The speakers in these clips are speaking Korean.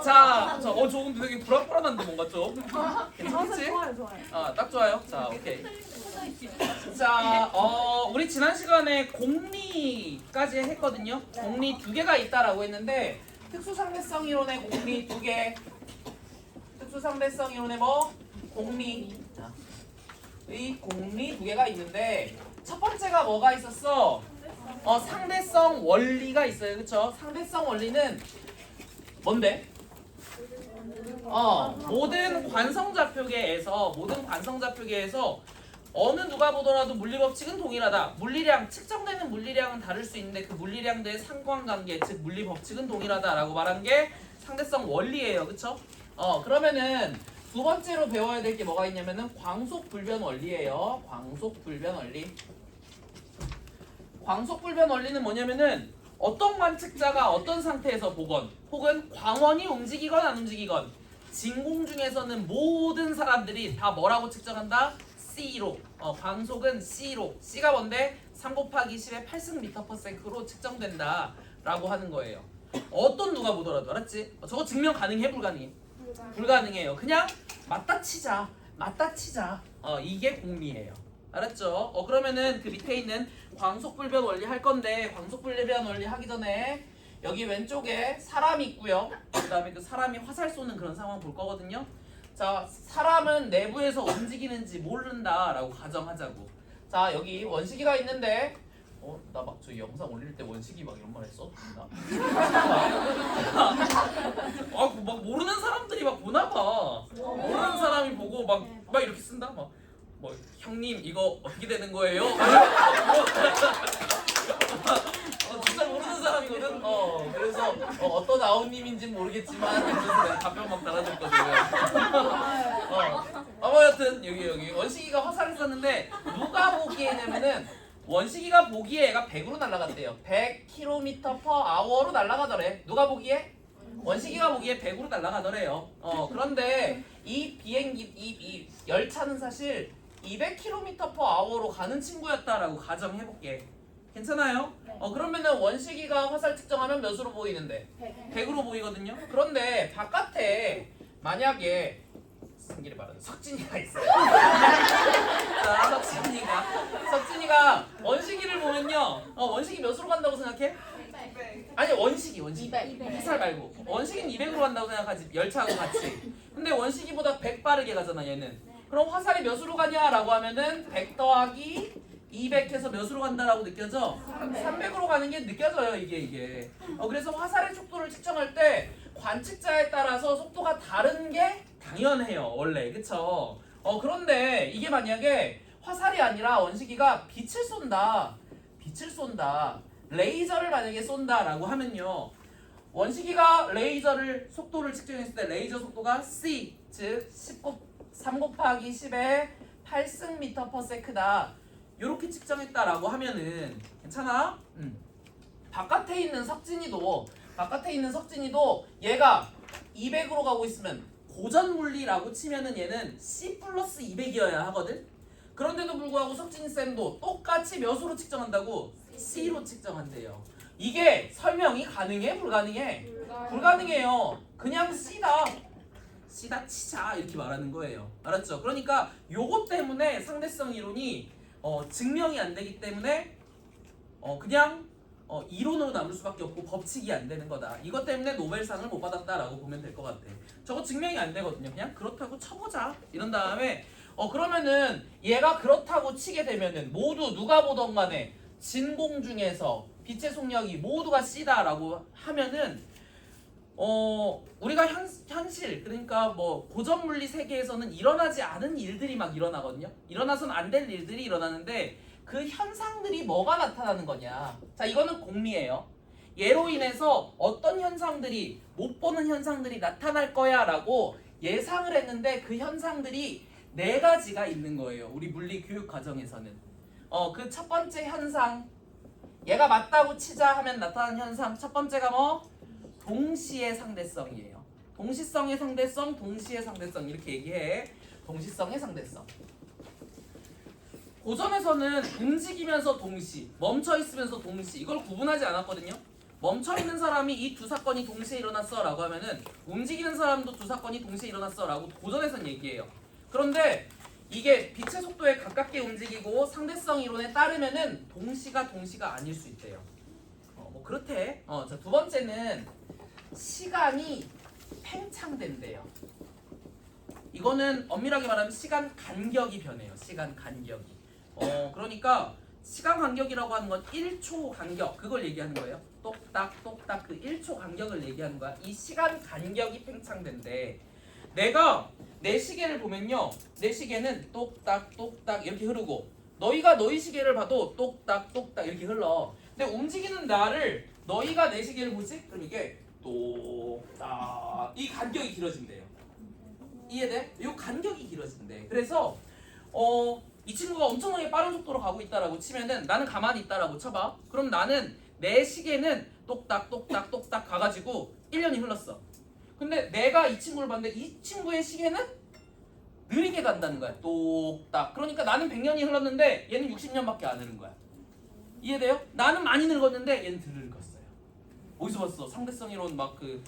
자, 조금 되게 불안불안한데 뭔가 좀 괜찮지? 좋아요. 딱 좋아요. 자, 오케이. 자, 우리 지난 시간에 공리까지 했거든요. 공리 2개가 있다라고 했는데 특수상대성 이론의 공리 2개. 특수상대성 이론의 뭐? 공리. 의 공리 2개가 있는데 첫 번째가 뭐가 있었어? 상대성 원리가 있어요. 그쵸? 상대성 원리는 뭔데? 모든 관성좌표계에서 어느 누가 보더라도 물리법칙은 동일하다. 물리량, 측정되는 물리량은 다를 수 있는데 그 물리량들의 상관관계, 즉 물리법칙은 동일하다라고 말한 게 상대성 원리예요. 그쵸? 그러면은 두 번째로 배워야 될 게 뭐가 있냐면은 광속불변 원리예요. 광속불변 원리. 광속불변 원리는 뭐냐면은 어떤 관측자가 어떤 상태에서 보건 혹은 광원이 움직이건 안 움직이건 진공 중에서는 모든 사람들이 다 뭐라고 측정한다? C로. 광속은 C로. C가 뭔데? 3 곱하기 10의 8승m/s로 측정된다 라고 하는 거예요. 어떤 누가 보더라도. 알았지? 저거 증명 가능해? 불가능해? 불가능해요. 그냥 맞다 치자. 이게 공리예요. 알았죠? 그러면은 그 밑에 있는 광속불변 원리 할 건데 광속불변 원리 하기 전에 여기 왼쪽에 사람이 있고요. 그 다음에 그 사람이 화살 쏘는 그런 상황 볼 거거든요. 자, 사람은 내부에서 움직이는지 모른다라고 가정하자고. 자, 여기 원시기가 있는데 나 막 저 영상 올릴 때 원시기 막 이런 말 했어? 막 모르는 사람들이 막 보나 봐. 모르는 사람이 보고 막 이렇게 쓴다. 뭐 형님 이거 어떻게 되는 거예요? 진짜 모르는 사람이거든. 그래서 어떤 아우님인지는 모르겠지만 그래서 내가 답변 막 달아줬거든. 여튼 여기 원시기가 화살을 쐈는데 누가 보기에냐면은 원시기가 보기에 얘가 100으로 날아갔대요. 100km/h로 날아가더래. 누가 보기에? 원시기가 보기에 100으로 날아가더래요. 그런데 이 비행기 이 열차는 사실 200km/h로 가는 친구였다라고 가정해볼게. 괜찮아요? 그러면은 원시기가 화살 측정하면 몇으로 보이는데? 100으로 보이거든요. 그런데 바깥에 만약에 승기를 말하는 석진이가 있어요. 자, 석진이가 원시기를 보면요. 원시기 몇으로 간다고 생각해? 아니 원시기 200. 화살 말고 원시기는 200으로 간다고 생각하지. 열차하고 같이. 근데 원시기보다 100 빠르게 가잖아 얘는. 그럼 화살이 몇으로 가냐라고 하면은 100 더하기 200해서 몇으로 간다라고 느껴져? 300으로 가는 게 느껴져요 이게. 그래서 화살의 속도를 측정할 때 관측자에 따라서 속도가 다른 게 당연해요 원래. 그쵸? 그런데 이게 만약에 화살이 아니라 원시기가 빛을 쏜다. 레이저를 만약에 쏜다라고 하면요. 원시기가 레이저를 속도를 측정했을 때 레이저 속도가 C 즉 3 곱하기 10의 8승m/s다. 요렇게 측정했다라고 하면은 괜찮아? 바깥에 있는 석진이도 얘가 200으로 가고 있으면 고전 물리라고 치면은 얘는 C 플러스 200이어야 하거든. 그런데도 불구하고 석진이 쌤도 똑같이 몇으로 측정한다고? C로 측정한대요. 이게 설명이 가능해? 불가능해? 불가능해요. 그냥 C다 치자 이렇게 말하는 거예요. 알았죠? 그러니까 요것 때문에 상대성 이론이 증명이 안 되기 때문에 그냥 이론으로 남을 수밖에 없고 법칙이 안 되는 거다. 이것 때문에 노벨상을 못 받았다라고 보면 될 것 같아. 저거 증명이 안 되거든요. 그냥 그렇다고 쳐보자. 이런 다음에 그러면은 얘가 그렇다고 치게 되면은 모두 누가 보던 간에 진공 중에서 빛의 속력이 모두가 C다라고 하면은 우리가 현실 그러니까 뭐 고전 물리 세계에서는 일어나지 않은 일들이 막 일어나거든요. 일어나서는 안 될 일들이 일어나는데 그 현상들이 뭐가 나타나는 거냐. 자, 이거는 공리예요. 얘로 인해서 어떤 현상들이 못 보는 현상들이 나타날 거야 라고 예상을 했는데 그 현상들이 4가지가 있는 거예요. 우리 물리 교육 과정에서는. 그 첫 번째 현상 얘가 맞다고 치자 하면 나타나는 현상 첫 번째가 뭐? 동시의 상대성이에요. 동시성의 상대성, 동시의 상대성 이렇게 얘기해. 동시성의 상대성. 고전에서는 움직이면서 동시, 멈춰 있으면서 동시 이걸 구분하지 않았거든요. 멈춰 있는 사람이 이 두 사건이 동시에 일어났어라고 하면은 움직이는 사람도 두 사건이 동시에 일어났어라고 고전에선 얘기해요. 그런데 이게 빛의 속도에 가깝게 움직이고 상대성 이론에 따르면은 동시가 아닐 수 있대요. 뭐 그렇대. 자, 두 번째는 시간이 팽창된대요. 이거는 엄밀하게 말하면 시간 간격이 변해요. 시간 간격이. 그러니까 시간 간격이라고 하는 건 1초 간격 그걸 얘기하는 거예요. 똑딱 똑딱 그 1초 간격을 얘기하는 거야. 이 시간 간격이 팽창된대. 내가 내 시계를 보면요. 내 시계는 똑딱 똑딱 이렇게 흐르고 너희가 너희 시계를 봐도 똑딱 똑딱 이렇게 흘러. 근데 움직이는 나를 너희가 내 시계를 보지? 그럼 이게 똑딱 이 간격이 길어진대요. 이해돼? 이 간격이 길어진대. 그래서 이 친구가 엄청나게 빠른 속도로 가고 있다라고 치면은 나는 가만히 있다라고 쳐봐. 그럼 나는 내 시계는 똑딱 똑딱 똑딱 가가지고 1년이 흘렀어. 근데 내가 이 친구를 봤는데 이 친구의 시계는 느리게 간다는 거야. 똑딱. 그러니까 나는 100년이 흘렀는데 얘는 60년밖에 안 흐른 거야. 이해돼요? 나는 많이 늙었는데 얘는 덜 늙었어요. 어디서 봤어? 상대성 이론 막 그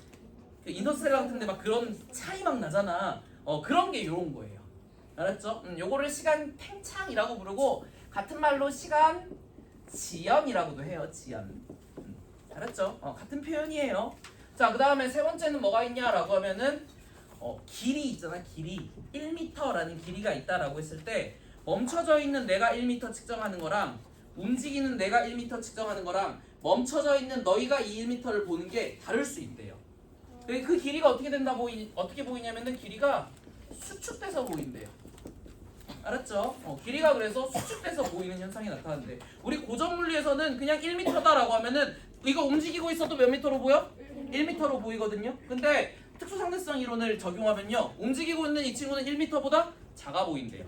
인터스텔라 같은데 막 그런 차이 막 나잖아. 그런 게 요런 거예요. 알았죠? 요거를 시간 팽창이라고 부르고 같은 말로 시간 지연이라고도 해요. 지연. 알았죠? 같은 표현이에요. 자, 그 다음에 세 번째는 뭐가 있냐라고 하면은 길이 있잖아. 길이 1m라는 길이가 있다라고 했을 때 멈춰져 있는 내가 1m 측정하는 거랑 움직이는 내가 1m 측정하는 거랑 멈춰져 있는 너희가 이 1m를 보는 게 다를 수 있대요. 그 길이가 어떻게 보이냐면은 길이가 수축돼서 보인대요. 알았죠? 길이가 그래서 수축돼서 보이는 현상이 나타나는데 우리 고전 물리에서는 그냥 1m다라고 하면은 이거 움직이고 있어도 몇 미터로 보여? 1m로 보이거든요. 근데 특수상대성 이론을 적용하면요. 움직이고 있는 이 친구는 1m보다 작아 보인대요.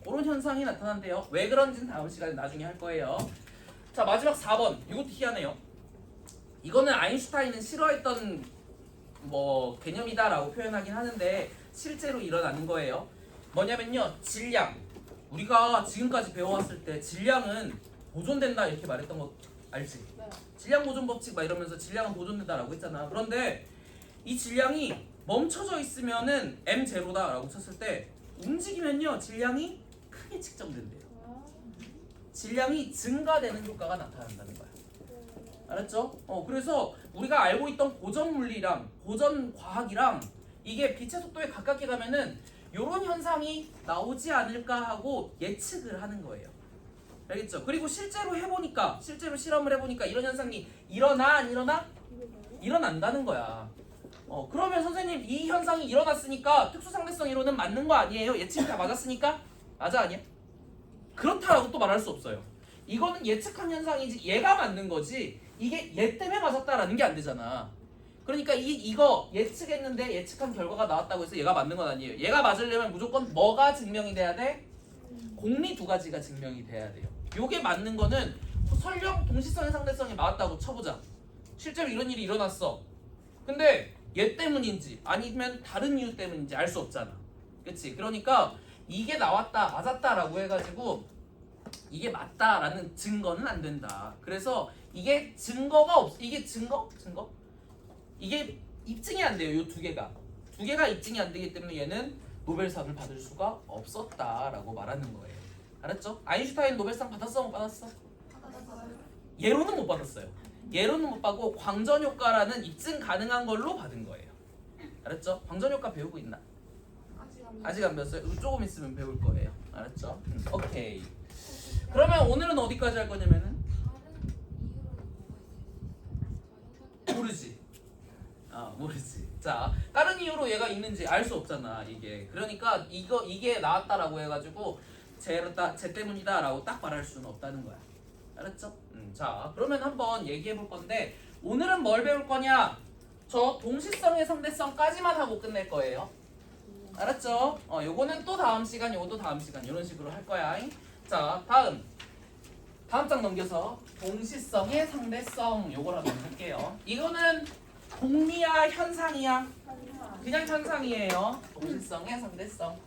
그런 현상이 나타난대요. 왜 그런지는 다음 시간에 나중에 할 거예요. 자, 마지막 4번. 이것도 희한해요. 이거는 아인슈타인은 싫어했던 개념이다라고 표현하긴 하는데 실제로 일어나는 거예요. 뭐냐면요. 질량. 우리가 지금까지 배워왔을 때 질량은 보존된다 이렇게 말했던 거 알지? 네. 질량 보존 법칙 막 이러면서 질량은 보존된다라고 했잖아. 그런데 이 질량이 멈춰져 있으면은 m0다라고 쳤을 때 움직이면요. 질량이 크게 측정된대요. 질량이 증가되는 효과가 나타난다는 거야. 알았죠? 그래서 우리가 알고 있던 고전 물리랑 고전 과학이랑 이게 빛의 속도에 가깝게 가면은 요런 현상이 나오지 않을까 하고 예측을 하는 거예요. 알겠죠? 그리고 실제로 실험을 해보니까 이런 현상이 일어나 안 일어나? 일어난다는 거야. 그러면 선생님 이 현상이 일어났으니까 특수상대성 이론은 맞는 거 아니에요? 예측이 다 맞았으니까? 맞아 아니야? 그렇다라고 또 말할 수 없어요. 이거는 예측한 현상이지 얘가 맞는 거지 이게 얘 때문에 맞았다라는 게 안 되잖아. 그러니까 이거 예측했는데 예측한 결과가 나왔다고 해서 얘가 맞는 건 아니에요. 얘가 맞으려면 무조건 뭐가 증명이 돼야 돼? 공리 두 가지가 증명이 돼야 돼요. 요게 맞는 거는 설령 동시성의 상대성이 맞았다고 쳐보자. 실제로 이런 일이 일어났어. 근데 얘 때문인지 아니면 다른 이유 때문인지 알 수 없잖아. 그치? 그러니까 이게 나왔다 맞았다라고 해가지고 이게 맞다라는 증거는 안 된다. 그래서 이게 증거가 이게 증거? 이게 입증이 안 돼요. 요 두 개가 입증이 안 되기 때문에 얘는 노벨상을 받을 수가 없었다라고 말하는 거예요. 알았죠? 아인슈타인 노벨상 받았어? 못 받았어? 예로는 못 받았어요. 예로는 못 받고 광전 효과라는 입증 가능한 걸로 받은 거예요. 알았죠? 광전 효과 배우고 있나? 아직 안 배웠어요? 조금 있으면 배울 거예요. 알았죠? 오케이. 그러면 오늘은 어디까지 할 거냐면은 모르지. 모르지. 자, 다른 이유로 얘가 있는지 알 수 없잖아. 이게 그러니까 이게 나왔다라고 해가지고 쟤 때문이다라고 딱 말할 수는 없다는 거야. 알았죠? 자, 그러면 한번 얘기해 볼 건데 오늘은 뭘 배울 거냐? 저 동시성의 상대성까지만 하고 끝낼 거예요. 알았죠? 요거는 또 다음 시간, 요것도 다음 시간 이런 식으로 할 거야. 자, 다음 장 넘겨서 동시성의 상대성 요걸 한번 할게요. 이거는 공리야 현상이야? 그냥 현상이에요. 동시성의 상대성.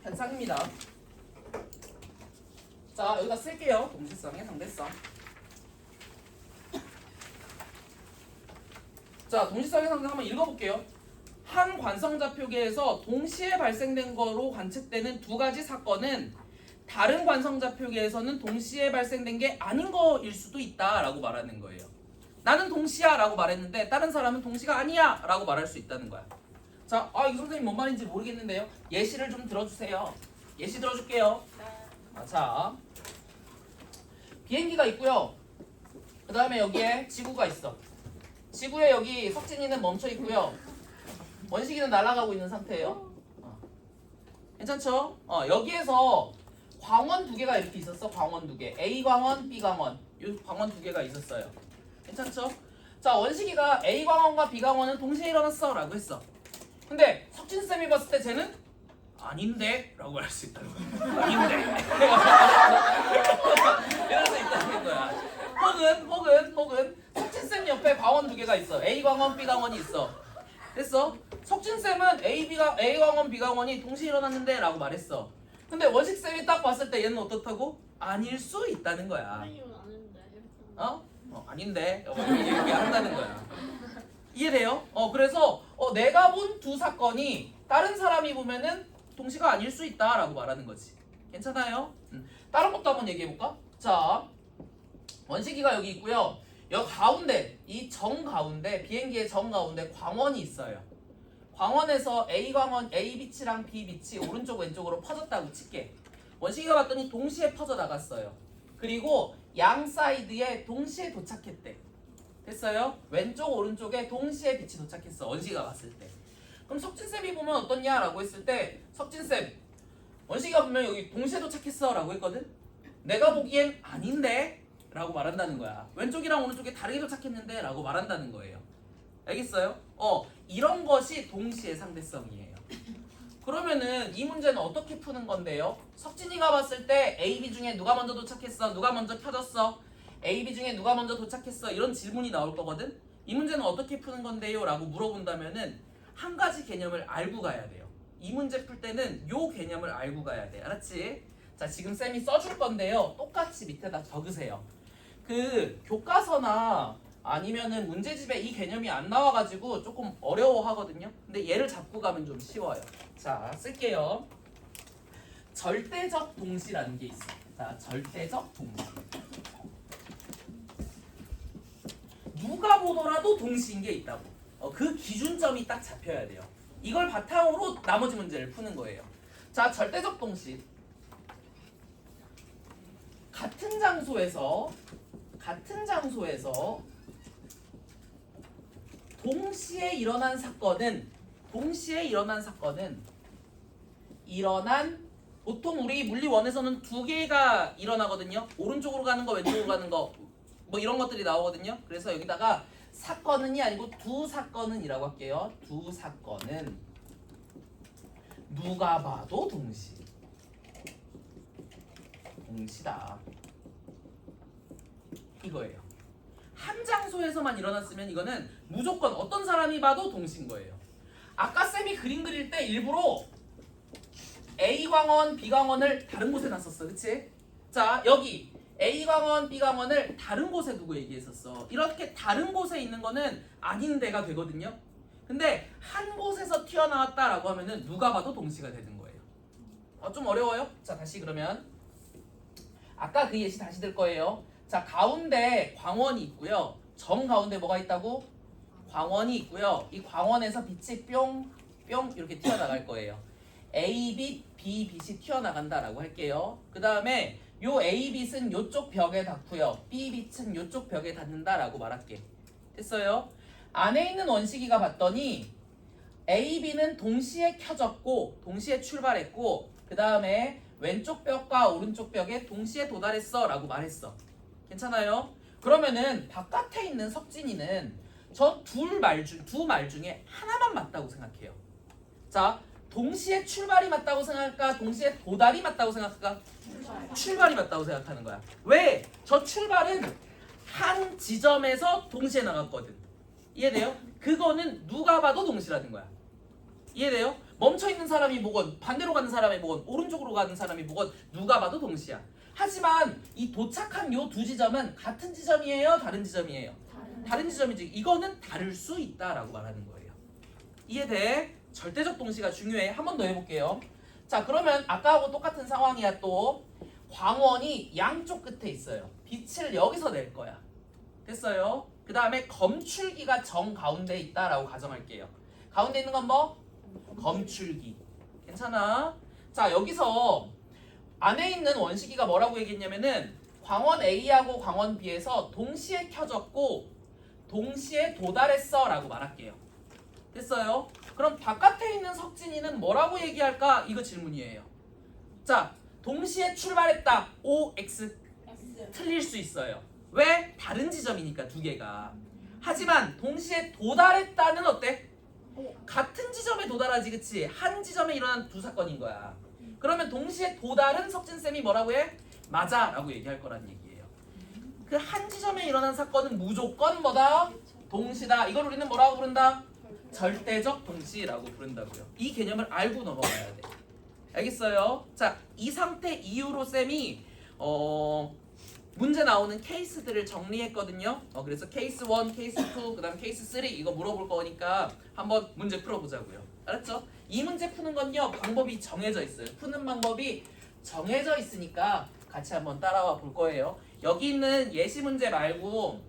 단상입니다. 자, 여기다 쓸게요. 동시성의 상대성. 자, 동시성의 상대성 한번 읽어볼게요. 한 관성자표계에서 동시에 발생된 거로 관측되는 두 가지 사건은 다른 관성자표계에서는 동시에 발생된 게 아닌 거일 수도 있다라고 말하는 거예요. 나는 동시야 라고 말했는데 다른 사람은 동시가 아니야 라고 말할 수 있다는 거야. 자, 이거 선생님 뭔 말인지 모르겠는데요. 예시를 좀 들어주세요. 예시 들어줄게요. 자, 비행기가 있고요. 그 다음에 여기에 지구가 있어. 지구에 여기 석진이는 멈춰 있고요. 원식이는 날아가고 있는 상태예요. 괜찮죠? 여기에서 광원 두 개가 이렇게 있었어. 광원 두 개. A 광원, B 광원. 이 광원 두 개가 있었어요. 괜찮죠? 자, 원식이가 A 광원과 B 광원은 동시에 일어났어 라고 했어. 근데 석진쌤이 봤을 때 쟤는 아닌데? 라고 할 수 있다는 거야. 아닌데? 이럴 수 있다는 거야. 혹은 석진쌤 옆에 광원 두 개가 있어. A 광원, B 광원이 있어. 됐어? 석진쌤은 A 광원, B 광원이 동시에 일어났는데 라고 말했어. 근데 원식쌤이 딱 봤을 때 얘는 어떻다고? 아닐 수 있다는 거야. 아닌데? 이렇게 한다는 거야. 이해돼요? 그래서 내가 본 두 사건이 다른 사람이 보면은 동시가 아닐 수 있다라고 말하는 거지. 괜찮아요? 다른 것도 한번 얘기해볼까? 자, 원식이가 여기 있고요. 여기 가운데, 이 정 가운데, 비행기의 정 가운데 광원이 있어요. 광원에서 A 광원, A 빛이랑 B 빛이 오른쪽 왼쪽으로 퍼졌다고 칠게. 원식이가 봤더니 동시에 퍼져 나갔어요. 그리고 양 사이드에 동시에 도착했대. 됐어요? 왼쪽 오른쪽에 동시에 빛이 도착했어. 원식이가 봤을 때. 그럼 석진쌤이 보면 어떻냐 라고 했을 때 석진쌤, 원식이가 보면 여기 동시에 도착했어 라고 했거든? 내가 보기엔 아닌데? 라고 말한다는 거야. 왼쪽이랑 오른쪽에 다르게 도착했는데? 라고 말한다는 거예요. 알겠어요? 이런 것이 동시의 상대성이에요. 그러면은 이 문제는 어떻게 푸는 건데요? 석진이가 봤을 때 A, B 중에 누가 먼저 도착했어? 누가 먼저 켜졌어? A, B 중에 누가 먼저 도착했어? 이런 질문이 나올 거거든? 이 문제는 어떻게 푸는 건데요? 라고 물어본다면은 한 가지 개념을 알고 가야 돼요. 이 문제 풀 때는 요 개념을 알고 가야 돼. 알았지? 자, 지금 쌤이 써줄 건데요. 똑같이 밑에다 적으세요. 그 교과서나 아니면은 문제집에 이 개념이 안 나와가지고 조금 어려워하거든요. 근데 얘를 잡고 가면 좀 쉬워요. 자, 쓸게요. 절대적 동시라는 게 있어. 자, 절대적 동시. 누가 보더라도 동시인 게 있다고. 그 기준점이 딱 잡혀야 돼요. 이걸 바탕으로 나머지 문제를 푸는 거예요. 자, 절대적 동시. 같은 장소에서 동시에 일어난 사건은 보통 우리 물리원에서는 두 개가 일어나거든요. 오른쪽으로 가는 거, 왼쪽으로 가는 거, 뭐 이런 것들이 나오거든요. 그래서 여기다가 사건은이 아니고 두 사건은이라고 할게요. 두 사건은 누가 봐도 동시다. 이거예요. 한 장소에서만 일어났으면 이거는 무조건 어떤 사람이 봐도 동시인 거예요. 아까 쌤이 그림 그릴 때 일부러 A 광원, B 광원을 다른 곳에 놨었어. 그치? 자, 여기 A 광원, B 광원을 다른 곳에 두고 얘기했었어. 이렇게 다른 곳에 있는 거는 아닌 데가 되거든요. 근데 한 곳에서 튀어나왔다라고 하면은 누가 봐도 동시가 되는 거예요. 좀 어려워요? 자, 다시 그러면 아까 그 예시 다시 들 거예요. 자, 가운데 광원이 있고요. 정 가운데 뭐가 있다고? 광원이 있고요. 이 광원에서 빛이 뿅 이렇게 튀어나갈 거예요. A 빛, B 빛이 튀어나간다라고 할게요. 그 다음에 요 A 빛은 요쪽 벽에 닿고요. B 빛은 요쪽 벽에 닿는다라고 말할게. 됐어요? 안에 있는 원식이가 봤더니 A, B는 동시에 켜졌고 동시에 출발했고 그 다음에 왼쪽 벽과 오른쪽 벽에 동시에 도달했어 라고 말했어. 괜찮아요? 그러면은 바깥에 있는 석진이는 저 두 말 중에 하나만 맞다고 생각해요. 자, 동시에 출발이 맞다고 생각할까? 동시에 도달이 맞다고 생각할까? 출발이 맞다고 생각하는 거야. 왜? 저 출발은 한 지점에서 동시에 나갔거든. 이해돼요? 그거는 누가 봐도 동시라는 거야. 이해돼요? 멈춰 있는 사람이 뭐건 반대로 가는 사람이 뭐건 오른쪽으로 가는 사람이 뭐건 누가 봐도 동시야. 하지만 이 도착한 요 두 지점은 같은 지점이에요? 다른 지점이에요? 다른 지점이지. 이거는 다를 수 있다라고 말하는 거예요. 이해돼? 절대적 동시가 중요해. 한 번 더 해볼게요. 자, 그러면 아까하고 똑같은 상황이야. 또 광원이 양쪽 끝에 있어요. 빛을 여기서 낼 거야. 됐어요? 그 다음에 검출기가 정 가운데 있다라고 가정할게요. 가운데 있는 건 뭐? 검출기. 괜찮아? 자, 여기서 안에 있는 원시기가 뭐라고 얘기했냐면은 광원 A하고 광원 B에서 동시에 켜졌고 동시에 도달했어 라고 말할게요. 됐어요? 그럼 바깥에 있는 석진이는 뭐라고 얘기할까? 이거 질문이에요. 자, 동시에 출발했다. OX. 틀릴 수 있어요. 왜? 다른 지점이니까 두 개가. 하지만 동시에 도달했다는 어때? 같은 지점에 도달하지, 그치? 한 지점에 일어난 두 사건인 거야. 그러면 동시에 도달은 석진쌤이 뭐라고 해? 맞아 라고 얘기할 거란 얘기예요. 그 한 지점에 일어난 사건은 무조건 뭐다? 동시다. 이걸 우리는 뭐라고 부른다? 절대적 동시라고 부른다고요. 이 개념을 알고 넘어가야 돼. 알겠어요? 자, 이 상태 이후로 쌤이 문제 나오는 케이스들을 정리했거든요. 그래서 케이스 1, 케이스 2, 그 다음 케이스 3 이거 물어볼 거니까 한번 문제 풀어보자고요. 알았죠? 이 문제 푸는 건요. 방법이 정해져 있어요. 푸는 방법이 정해져 있으니까 같이 한번 따라와 볼 거예요. 여기 있는 예시 문제 말고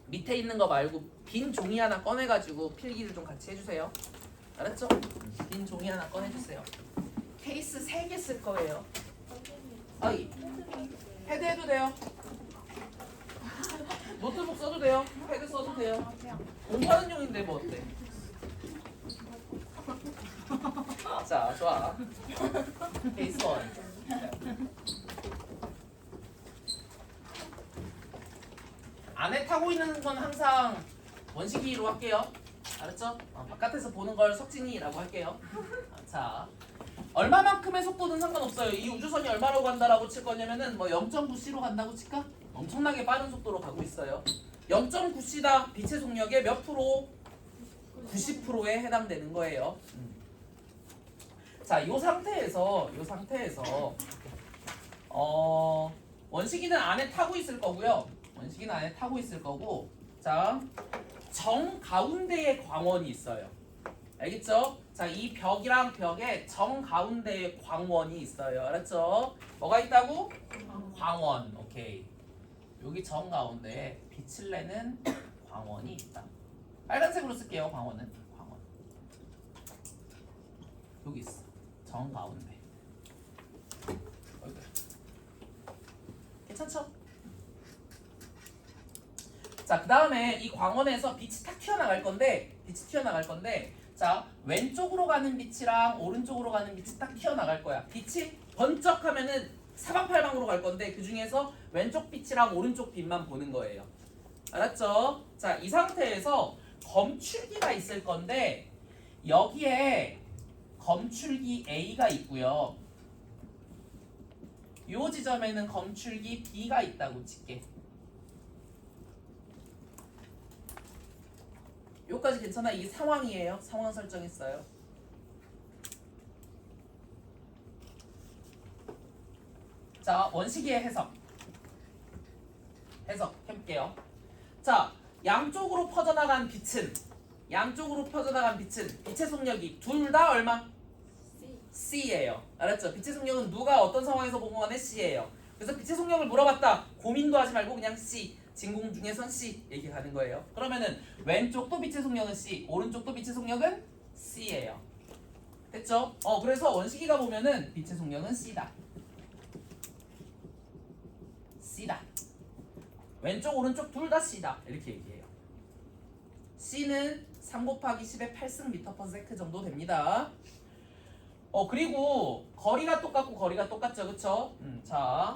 밑에 있는 거 말고 빈 종이 하나 꺼내가지고 필기를 좀 같이 해주세요. 알았죠? 빈 종이 하나 꺼내주세요. 케이스 3개 쓸 거예요. 아이, 패드 해도 돼요. 노트북 써도 돼요. 패드 써도 돼요. 공부하는 용인데 뭐 어때? 자, 좋아. 케이스 1. 안에 타고 있는 건 항상 원시기로 할게요. 알았죠? 바깥에서 보는 걸 석진이라고 할게요. 자, 얼마만큼의 속도든 상관없어요. 이 우주선이 얼마로 간다라고 칠 거냐면은 뭐 0.9c로 간다고 칠까? 엄청나게 빠른 속도로 가고 있어요. 0.9c다. 빛의 속력의 몇 프로? 90%에 해당되는 거예요. 자, 이 상태에서 원시기는 안에 타고 있을 거고요. 원시기는 안에 타고 있을 거고, 자, 정 가운데에 광원이 있어요. 알겠죠? 자, 이 벽이랑 벽에 정 가운데에 광원이 있어요. 알았죠? 뭐가 있다고? 광원. 오케이. 여기 정 가운데에 빛을 내는 광원이 있다. 빨간색으로 쓸게요. 광원은. 광원. 여기 있어. 정 가운데. 괜찮죠? 자, 그 다음에 이 광원에서 빛이 탁 튀어나갈 건데, 자, 왼쪽으로 가는 빛이랑 오른쪽으로 가는 빛이 딱 튀어나갈 거야. 빛이 번쩍하면은 사방팔방으로 갈 건데 그 중에서 왼쪽 빛이랑 오른쪽 빛만 보는 거예요. 알았죠? 자, 이 상태에서 검출기가 있을 건데 여기에 검출기 A가 있고요. 이 지점에는 검출기 B가 있다고 칠게. 여기까지 괜찮아? 이게 상황이에요. 상황 설정했어요. 자, 원시기의 해석 해볼게요. 자, 양쪽으로 퍼져나간 빛은 빛의 속력이 둘 다 얼마? C예요. 알았죠? 빛의 속력은 누가 어떤 상황에서 본 거간에 C예요. 그래서 빛의 속력을 물어봤다. 고민도 하지 말고 그냥 C. 진공 중에선 C 얘기하는 거예요. 그러면은 왼쪽도 빛의 속력은 C, 오른쪽도 빛의 속력은 C예요. 됐죠? 그래서 원시기가 보면은 빛의 속력은 C다. 왼쪽 오른쪽 둘 다 C다. 이렇게 얘기해요. C는 3 곱하기 10의 8승 미터/세컨드 정도 됩니다. 그리고 거리가 똑같죠, 그쵸? 자,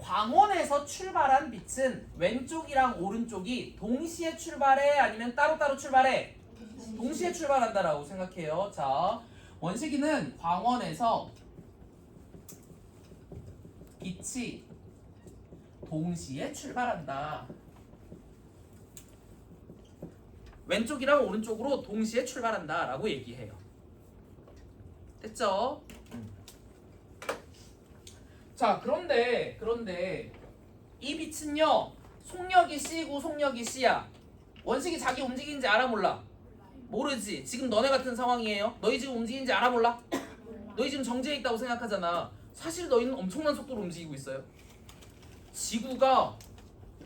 광원에서 출발한 빛은 왼쪽이랑 오른쪽이 동시에 출발해? 아니면 따로따로 출발해? 동시에 출발한다라고 생각해요. 자, 원시기는 광원에서 빛이 동시에 출발한다. 왼쪽이랑 오른쪽으로 동시에 출발한다 라고 얘기해요. 됐죠? 자, 그런데 이 빛은요, 속력이 C고 속력이 C야. 원식이 자기 움직이는지 알아 몰라? 모르지. 지금 너네 같은 상황이에요. 너희 지금 움직이는지 알아 몰라? 너희 지금 정지해 있다고 생각하잖아. 사실 너희는 엄청난 속도로 움직이고 있어요. 지구가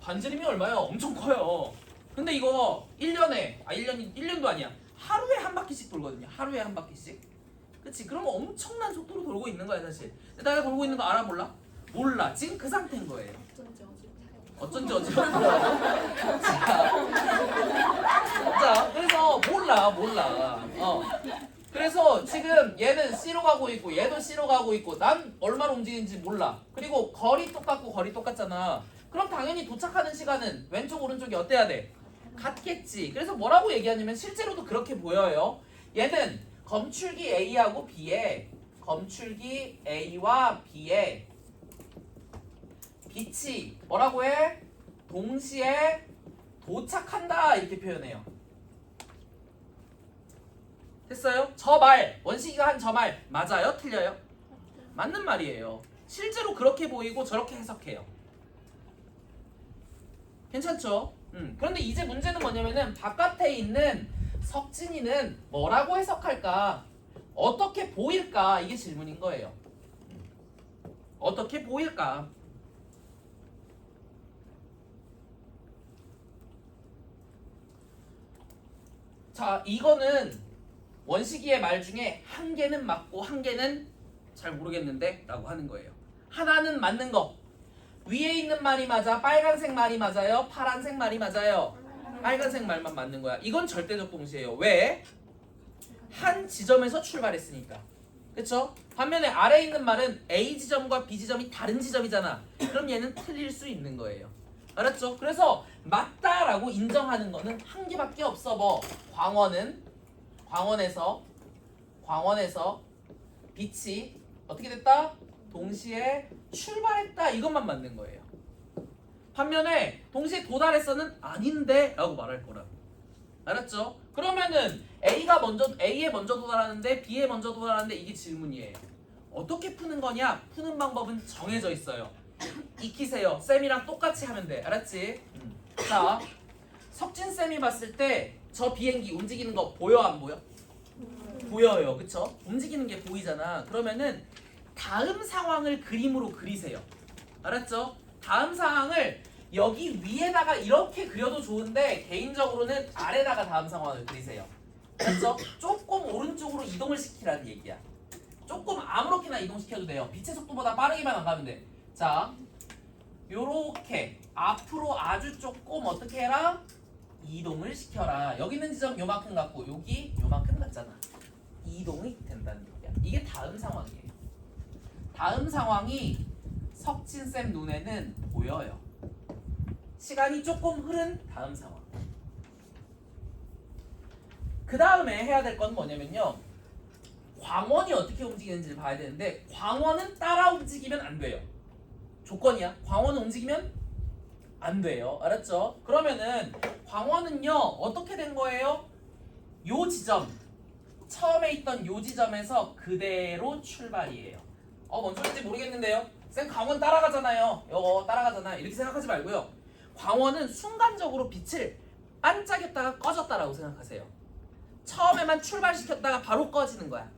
반지름이 얼마야? 엄청 커요. 근데 이거 1년도 아니야. 하루에 한 바퀴씩 돌거든요. 하루에 한 바퀴씩. 그치? 그러면 엄청난 속도로 돌고 있는 거야, 사실. 근데 내가 돌고 있는 거 알아 몰라? 몰라. 지금 그 상태인 거예요. 어쩐지 어지럽더라고. 자, 그래서 몰라. 그래서 지금 얘는 C로 가고 있고 얘도 C로 가고 있고 난 얼마로 움직이는지 몰라. 그리고 거리 똑같잖아. 그럼 당연히 도착하는 시간은 왼쪽 오른쪽이 어때야 돼? 같겠지. 그래서 뭐라고 얘기하냐면 실제로도 그렇게 보여요. 얘는 검출기 A하고 B에 검출기 A와 B에 빛이 뭐라고 해? 동시에 도착한다 이렇게 표현해요. 됐어요? 저 말, 원식이가 한 저 말 맞아요? 틀려요? 맞는 말이에요. 실제로 그렇게 보이고 저렇게 해석해요. 괜찮죠? 그런데 이제 문제는 뭐냐면은 바깥에 있는 석진이는 뭐라고 해석할까? 어떻게 보일까? 이게 질문인 거예요. 어떻게 보일까? 자, 이거는 원식이의 말 중에 한 개는 맞고 한 개는 잘 모르겠는데 라고 하는 거예요. 하나는 맞는 거. 위에 있는 말이 맞아? 빨간색 말이 맞아요? 파란색 말이 맞아요? 빨간색 말만 맞는 거야. 이건 절대적 동시예요. 왜? 한 지점에서 출발했으니까. 그쵸? 반면에 아래에 있는 말은 A 지점과 B 지점이 다른 지점이잖아. 그럼 얘는 틀릴 수 있는 거예요. 알았죠? 그래서 맞다라고 인정하는 거는 한 개밖에 없어. 뭐 광원에서 빛이 어떻게 됐다? 동시에 출발했다. 이것만 맞는 거예요. 반면에 동시에 도달했어는 아닌데 라고 말할 거라. 알았죠? 그러면은 A에 먼저 도달하는데 B에 먼저 도달하는데 이게 질문이에요. 어떻게 푸는 거냐? 푸는 방법은 정해져 있어요. 익히세요. 쌤이랑 똑같이 하면 돼. 알았지? 자, 석진쌤이 봤을 때 저 비행기 움직이는 거 보여 안 보여? 보여요. 그쵸? 움직이는 게 보이잖아. 그러면은 다음 상황을 그림으로 그리세요. 알았죠? 다음 상황을 여기 위에다가 이렇게 그려도 좋은데 개인적으로는 아래다가 다음 상황을 그리세요. 알았죠? 조금 오른쪽으로 이동을 시키라는 얘기야. 조금 아무렇게나 이동시켜도 돼요. 빛의 속도보다 빠르게만 안 가면 돼. 자, 요렇게 앞으로 아주 조금 어떻게 해라? 이동을 시켜라. 여기 있는 지점 요만큼 같고 여기 요만큼 같잖아. 이동이 된다는 얘기야. 이게 다음 상황이에요. 다음 상황이 석진쌤 눈에는 보여요. 시간이 조금 흐른 다음 상황. 그 다음에 해야 될 건 뭐냐면요. 광원이 어떻게 움직이는지를 봐야 되는데 광원은 따라 움직이면 안 돼요. 조건이야. 광원은 움직이면 안 돼요. 알았죠? 그러면은 광원은요 어떻게 된 거예요? 요 지점 처음에 있던 요 지점에서 그대로 출발이에요. 뭔 소리인지 모르겠는데요. 쌤 광원 따라가잖아요. 요거 따라가잖아. 이렇게 생각하지 말고요. 광원은 순간적으로 빛을 반짝였다가 꺼졌다라고 생각하세요. 처음에만 출발시켰다가 바로 꺼지는 거야.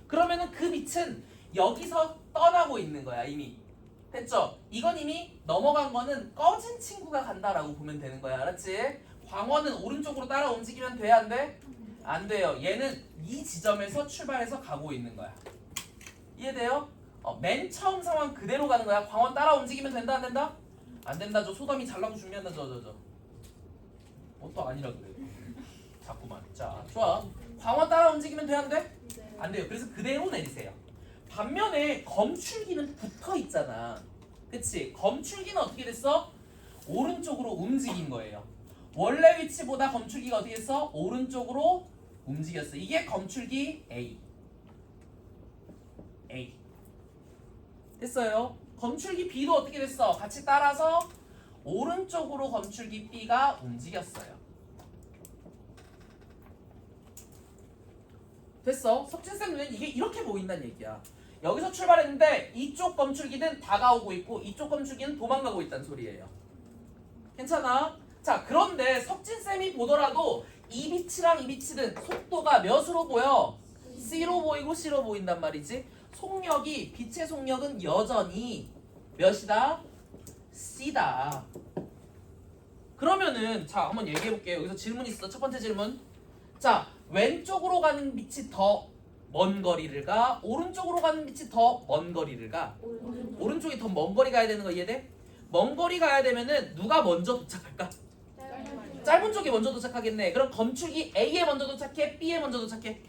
그러면은 그 빛은 여기서 떠나고 있는 거야 이미. 됐죠? 이건 이미 넘어간 거는 꺼진 친구가 간다라고 보면 되는 거야. 알았지? 광원은 오른쪽으로 따라 움직이면 돼? 안 돼? 안 돼요. 얘는 이 지점에서 출발해서 가고 있는 거야. 이해돼요? 맨 처음 상황 그대로 가는 거야. 광원 따라 움직이면 된다 안 된다? 안 된다. 저 소담이 잘나고 준비한다. 저. 또 아니라 그래. 자꾸만. 자, 좋아. 광원 따라 움직이면 돼 안 돼? 안 돼요. 그래서 그대로 내리세요. 반면에 검출기는 붙어 있잖아. 그치? 검출기는 어떻게 됐어? 오른쪽으로 움직인 거예요. 원래 위치보다 검출기가 어떻게 됐어? 오른쪽으로 움직였어. 이게 검출기 A. 됐어요? 검출기 B도 어떻게 됐어? 같이 따라서 오른쪽으로 검출기 B가 움직였어요. 됐어. 석진쌤 눈엔 이게 이렇게 보인다는 얘기야. 여기서 출발했는데 이쪽 검출기는 다가오고 있고 이쪽 검출기는 도망가고 있다는 소리예요. 괜찮아? 자, 그런데 석진쌤이 보더라도 이 빛이랑 이 빛은 속도가 몇으로 보여? C로 보이고 C로 보인단 말이지. 속력이, 빛의 속력은 여전히 몇이다? C다. 그러면은 자, 한번 얘기해 볼게요. 여기서 질문 있어. 첫 번째 질문. 자, 왼쪽으로 가는 빛이 더 먼 거리를 가? 오른쪽으로 가는 빛이 더 먼 거리를 가? 오른쪽이 더 먼 거리 가야 되는 거 이해돼? 먼 거리 가야 되면은 누가 먼저 도착할까? 짧은 쪽이 먼저 도착하겠네. 그럼 검출기 A에 먼저 도착해? B에 먼저 도착해?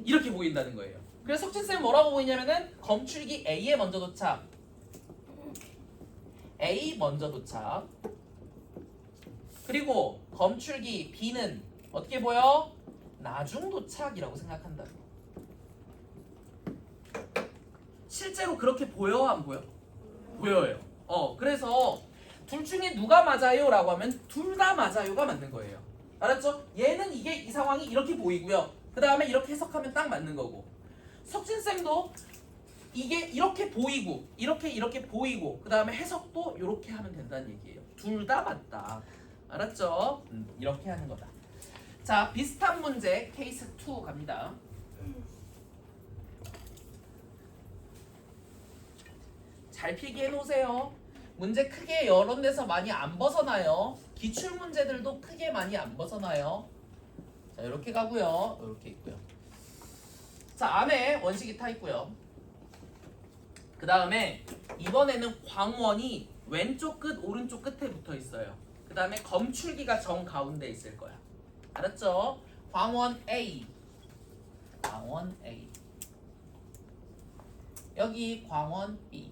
이렇게 보인다는 거예요. 그래서 석진쌤은 뭐라고 보이냐면은 검출기 A에 먼저 도착, A 먼저 도착, 그리고 검출기 B는 어떻게 보여? 나중 도착이라고 생각한다는 거. 실제로 그렇게 보여? 안 보여? 보여요. 그래서 둘 중에 누가 맞아요? 라고 하면 둘 다 맞아요가 맞는 거예요. 알았죠? 얘는 이 상황이 이렇게 보이고요. 그 다음에 이렇게 해석하면 딱 맞는 거고. 석진쌤도 이게 이렇게 보이고 이렇게 보이고 그 다음에 해석도 이렇게 하면 된다는 얘기예요. 둘 다 맞다. 알았죠? 이렇게 하는 거다. 자, 비슷한 문제 케이스 2 갑니다. 잘 필기해 놓으세요. 문제 크게 여러 데서 많이 안 벗어나요. 기출 문제들도 크게 많이 안 벗어나요. 자, 이렇게 가고요. 이렇게 있고요. 자, 안에 원식이 타 있고요. 그 다음에 이번에는 광원이 왼쪽 끝, 오른쪽 끝에 붙어 있어요. 그 다음에 검출기가 정 가운데 있을 거야. 알았죠? 광원 A, 광원 A. 여기 광원 B.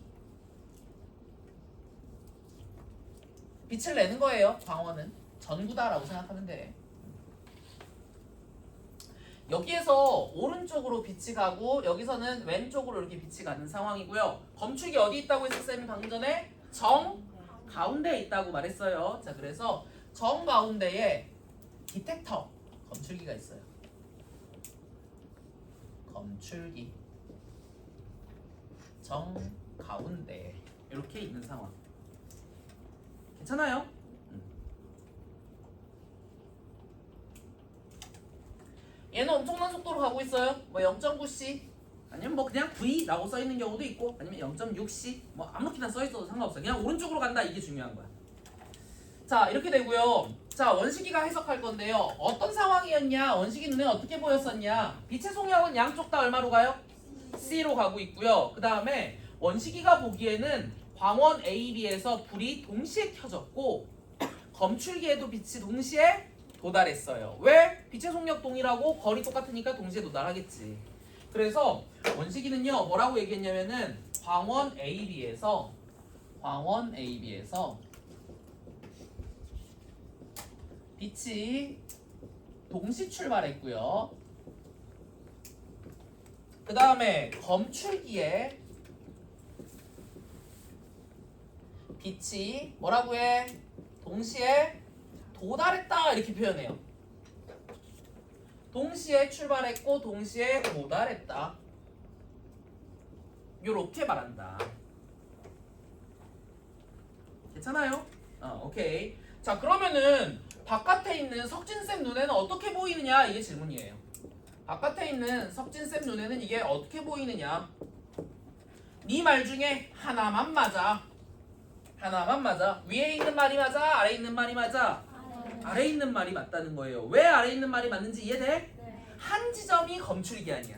빛을 내는 거예요. 광원은 전구다라고 생각하면 돼. 여기에서 오른쪽으로 빛이 가고 여기서는 왼쪽으로 이렇게 빛이 가는 상황이고요. 검출기 어디 있다고 했어 쌤이 방금 전에? 정 가운데에 있다고 말했어요. 자, 그래서 정 가운데에 디텍터 검출기가 있어요. 검출기 정 가운데 이렇게 있는 상황. 괜찮아요? 얘는 엄청난 속도로 가고 있어요. 뭐 0.9c 아니면 뭐 그냥 V라고 써 있는 경우도 있고 아니면 0.6c 뭐 아무렇게나 써 있어도 상관없어요. 그냥 오른쪽으로 간다 이게 중요한 거야. 자, 이렇게 되고요. 자, 원식이가 해석할 건데요. 어떤 상황이었냐? 원식이 눈에 어떻게 보였었냐? 빛의 속력은 양쪽 다 얼마로 가요? C로 가고 있고요. 그 다음에 원식이가 보기에는 광원 A, B에서 불이 동시에 켜졌고 검출기에도 빛이 동시에 도달했어요. 왜? 빛의 속력 동일하고 거리 똑같으니까 동시에 도달하겠지. 그래서 원식이는요 뭐라고 얘기했냐면은 광원 A, B에서 빛이 동시 출발했고요. 그 다음에 검출기에 빛이 뭐라고 해? 동시에 도달했다 이렇게 표현해요. 동시에 출발했고 동시에 도달했다. 요렇게 말한다. 괜찮아요? 오케이. 자, 그러면은 바깥에 있는 석진쌤 눈에는 어떻게 보이느냐 이게 질문이에요. 바깥에 있는 석진쌤 눈에는 이게 어떻게 보이느냐? 네 말 중에 하나만 맞아. 하나만 맞아. 위에 있는 말이 맞아? 아래에 있는 말이 맞아? 아래에 있는 말이 맞다는 거예요. 왜 아래에 있는 말이 맞는지 이해돼? 네. 한 지점이 검출기 아니야.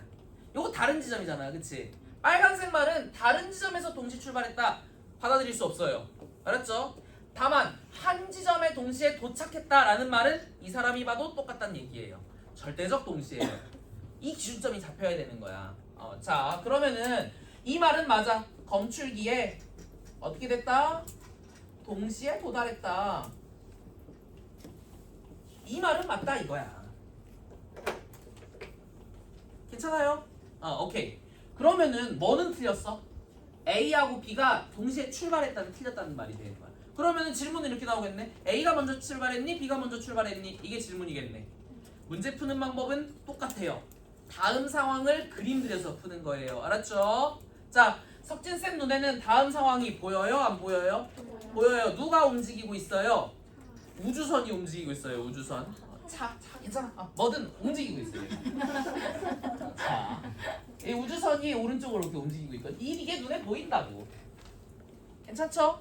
요거 다른 지점이잖아. 그치? 빨간색 말은 다른 지점에서 동시 출발했다. 받아들일 수 없어요. 알았죠? 다만 한 지점에 동시에 도착했다라는 말은 이 사람이 봐도 똑같다는 얘기예요. 절대적 동시에요. 이 기준점이 잡혀야 되는 거야. 자, 그러면은 이 말은 맞아. 검출기에 어떻게 됐다? 동시에 도달했다. 이 말은 맞다 이거야. 괜찮아요? 오케이. 그러면은 뭐는 틀렸어? A하고 B가 동시에 출발했다는 틀렸다는 말이 되는 거야. 그러면은 질문은 이렇게 나오겠네. A가 먼저 출발했니? B가 먼저 출발했니? 이게 질문이겠네. 문제 푸는 방법은 똑같아요. 다음 상황을 그림 그려서 푸는 거예요. 알았죠? 자, 석진쌤 눈에는 다음 상황이 보여요? 안 보여요? 보여요. 누가 움직이고 있어요? 우주선이 움직이고 있어요. 우주선. 자, 괜찮아. 뭐든 움직이고 있어요. 자, 이 우주선이 오른쪽으로 이렇게 움직이고 있거든. 이게 눈에 보인다고. 괜찮죠?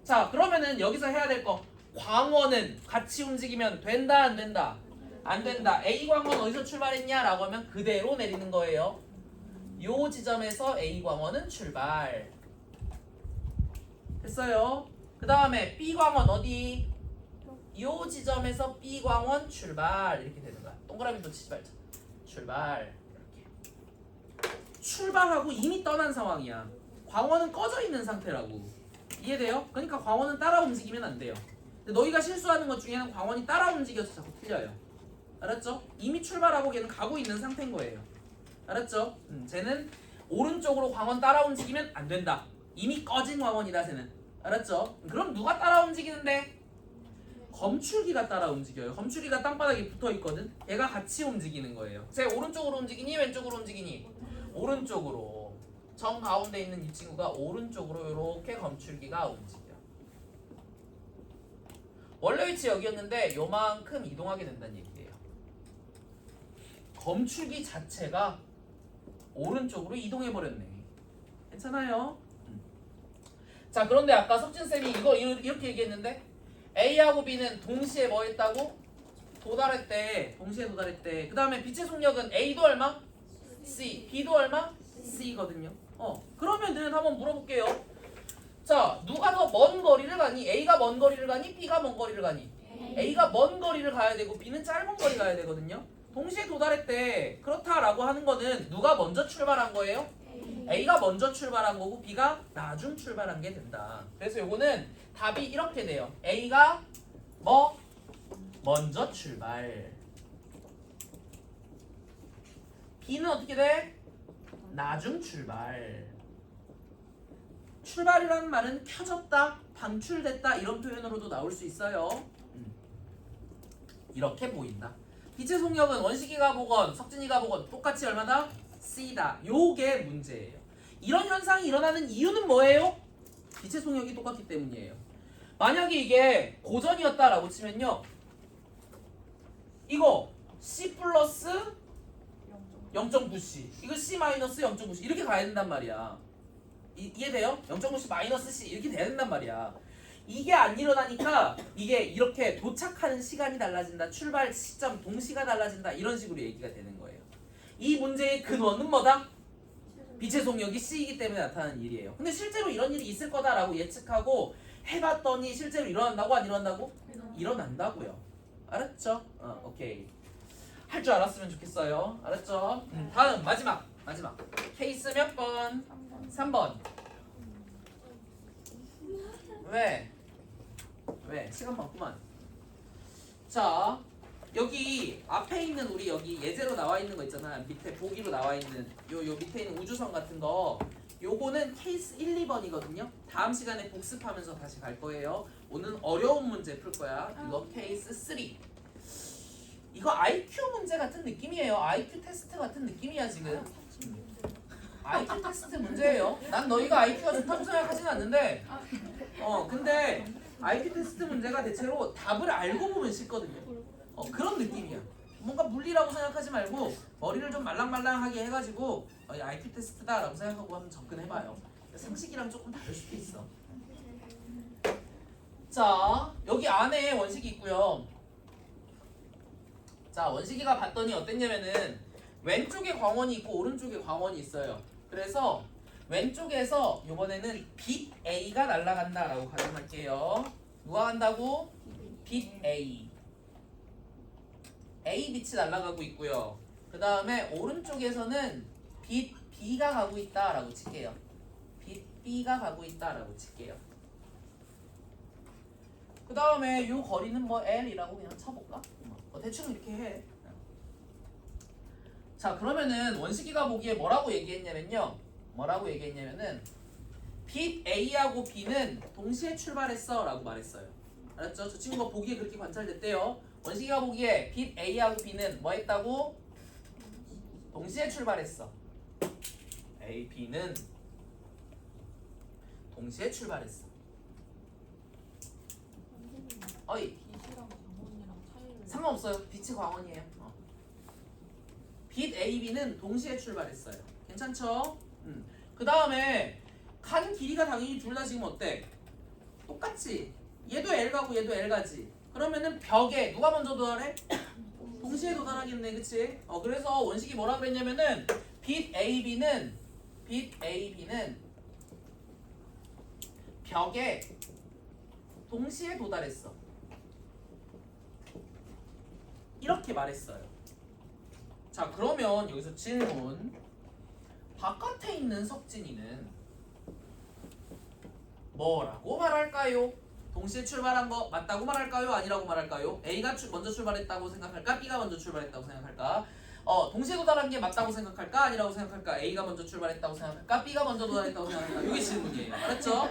자, 그러면은 여기서 해야 될 거. 광원은 같이 움직이면 된다, 안 된다? 안 된다. A 광원 어디서 출발했냐라고 하면 그대로 내리는 거예요. 요 지점에서 A 광원은 출발. 됐어요? 그 다음에 B 광원 어디? 요 지점에서 B 광원 출발. 이렇게 되는 거야. 동그라미도 치지 말자. 출발. 이렇게. 출발하고 이미 떠난 상황이야. 광원은 꺼져 있는 상태라고. 이해돼요? 그러니까 광원은 따라 움직이면 안 돼요. 근데 너희가 실수하는 것 중에는 광원이 따라 움직여서 자꾸 틀려요. 알았죠? 이미 출발하고 걔는 가고 있는 상태인 거예요. 알았죠? 쟤는 오른쪽으로 광원 따라 움직이면 안 된다. 이미 꺼진 광원이다 쟤는. 알았죠? 그럼 누가 따라 움직이는데? 검출기가 따라 움직여요. 검출기가 땅바닥에 붙어 있거든. 얘가 같이 움직이는 거예요. 쟤 오른쪽으로 움직이니 왼쪽으로 움직이니? 오른쪽으로. 정 가운데 있는 이 친구가 오른쪽으로 이렇게 검출기가 움직여. 원래 위치 여기였는데 요만큼 이동하게 된다는 얘기예요. 검출기 자체가 오른쪽으로 이동해버렸네. 괜찮아요? 자, 그런데 아까 석진쌤이 이거 이렇게 얘기했는데 A하고 B는 동시에 뭐 했다고? 도달했대. 동시에 도달했대. 그 다음에 빛의 속력은 A도 얼마? C. B도 얼마? C거든요. 그러면 는 한번 물어볼게요. 자, 누가 더 먼 거리를 가니? A가 먼 거리를 가니? B가 먼 거리를 가니? A가 먼 거리를 가야 되고 B는 짧은 거리 가야 되거든요. 동시에 도달했대. 그렇다라고 하는 거는 누가 먼저 출발한 거예요? A가 먼저 출발한 거고 B가 나중 출발한 게 된다. 그래서 요거는 답이 이렇게 돼요. A가 뭐? 먼저 출발. B는 어떻게 돼? 나중 출발. 출발이라는 말은 켜졌다, 방출됐다 이런 표현으로도 나올 수 있어요. 이렇게 보인다. 빛의 속력은 원식이가 보건 석진이가 보건 똑같이 얼마다? C다. 요게 문제예요. 이런 현상이 일어나는 이유는 뭐예요? 빛의 속력이 똑같기 때문이에요. 만약에 이게 고전이었다라고 치면요, 이거 C 플러스 0.9C, 이거 C 마이너스 0.9C 이렇게 가야 된단 말이야. 이해돼요? 0.9C 마이너스 C 이렇게 돼야 된단 말이야. 이게 안 일어나니까 이게 이렇게 도착하는 시간이 달라진다, 출발 시점 동시가 달라진다, 이런 식으로 얘기가 되는 거예요. 이 문제의 근원은 뭐다? 빛의 속력이 C이기 때문에 나타나는 일이에요. 근데 실제로 이런 일이 있을 거다라고 예측하고 해봤더니 실제로 일어난다고 안 일어난다고? 일어난다고요. 알았죠? 오케이. 할 줄 알았으면 좋겠어요. 알았죠? 다음 마지막 케이스 몇 번? 3번. 왜? 시간 많구만. 자, 여기 앞에 있는 우리 여기 예제로 나와 있는 거 있잖아. 밑에 보기로 나와 있는 요 밑에 있는 우주선 같은 거, 요거는 케이스 1, 2번이거든요. 다음 시간에 복습하면서 다시 갈 거예요. 오늘 어려운 문제 풀 거야. 이거 케이스 3. 이거 IQ 문제 같은 느낌이에요. IQ 테스트 같은 느낌이야 지금. IQ 테스트 문제예요. 난 너희가 IQ가 좋다고 생각하진 않는데, 근데 IQ 테스트 문제가 대체로 답을 알고 보면 쉽거든요. 그런 느낌이야. 뭔가 물리라고 생각하지 말고 머리를 좀 말랑말랑하게 해가지고 IQ 테스트다라고 생각하고 한번 접근해봐요. 상식이랑 조금 다를 수도 있어. 자, 여기 안에 원식이 있고요. 자, 원식이가 봤더니 어땠냐면은 왼쪽에 광원이 있고 오른쪽에 광원이 있어요. 그래서 왼쪽에서 이번에는 빛 A가 날아간다라고 가정할게요. 누가 간다고? 빛 A. A 빛이 날아가고 있고요. 그 다음에 오른쪽에서는 빛 B가 가고 있다라고 칠게요. 빛 B가 가고 있다라고 칠게요. 그 다음에 이 거리는 뭐 L이라고 그냥 쳐볼까? 대충 이렇게 해. 자, 그러면은 원식이가 보기에 뭐라고 얘기했냐면요. 빛 A하고 B는 동시에 출발했어 라고 말했어요. 알았죠? 저 친구가 보기에 그렇게 관찰됐대요. 원식이가 보기에 빛 A하고 B는 뭐 했다고? 동시에 출발했어. A, B는 동시에 출발했어. 어이. 빛이랑 광원이랑 차이를 상관없어요. 빛이 광원이에요. 빛 A, B는 동시에 출발했어요. 괜찮죠? 그 다음에 간 길이가 당연히 둘 다 지금 어때? 똑같지? 얘도 L 가고 얘도 L 가지. 그러면은 벽에 누가 먼저 도달해? 동시에 도달하겠네, 그치? 그래서 원식이 뭐라 그랬냐면은 빛 AB는 벽에 동시에 도달했어. 이렇게 말했어요. 자, 그러면 여기서 질문. 바깥에 있는 석진이는 뭐라고 말할까요? 동시에 출발한 거 맞다고 말할까요? 아니라고 말할까요? A가 먼저 출발했다고 생각할까? B가 먼저 출발했다고 생각할까? 동시에 도달한 게 맞다고 생각할까? 아니라고 생각할까? A가 먼저 출발했다고 생각할까? B가 먼저 도달했다고 생각할까? 이게 질문이에요. 알았죠?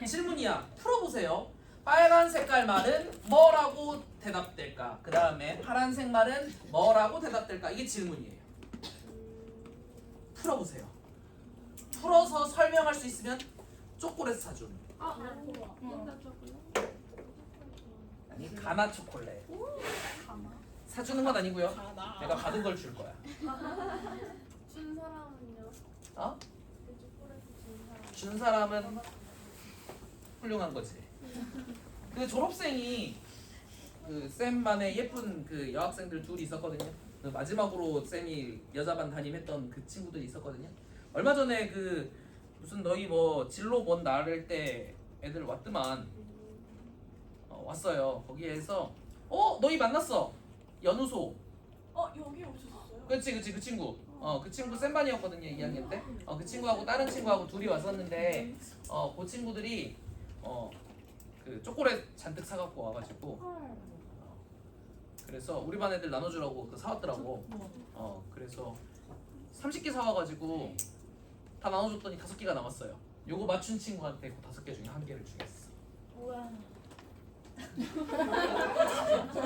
질문이야. 풀어보세요. 빨간 색깔 말은 뭐라고 대답될까? 그 다음에 파란색 말은 뭐라고 대답될까? 이게 질문이에요. 풀어보세요. 풀어서 설명할 수 있으면 초콜릿 사준. 맨날 조금 아니 가나 초콜릿. 사주는 건 아니고요. 내가 받은 걸 줄 거야. 준 사람은요? 어? 그 초콜릿 준 사람. 준 사람은 훌륭한 거지. 그 졸업생이 그 쌤 반에 예쁜 그 여학생들 둘이 있었거든요. 그 마지막으로 쌤이 여자반 담임했던 그 친구들이 있었거든요. 얼마 전에 그 무슨 너희 뭐 진로 뭔 나를 때 애들 왔더만 왔어요. 거기에서 너희 만났어. 연우소. 여기 오셨었어요? 그치 그 친구. 그 친구 쌤 반이었거든요. 2학년 때. 그 친구하고 다른 친구하고 둘이 왔었는데 그 친구들이 그 초콜릿 잔뜩 사갖고 와가지고 그래서 우리 반 애들 나눠주라고 사왔더라고. 그래서 30개 사와가지고 다 나눠줬더니 5개가 남았어요. 요거 맞춘 친구한테 그 5개 중에 1개를 주겠어. 우와.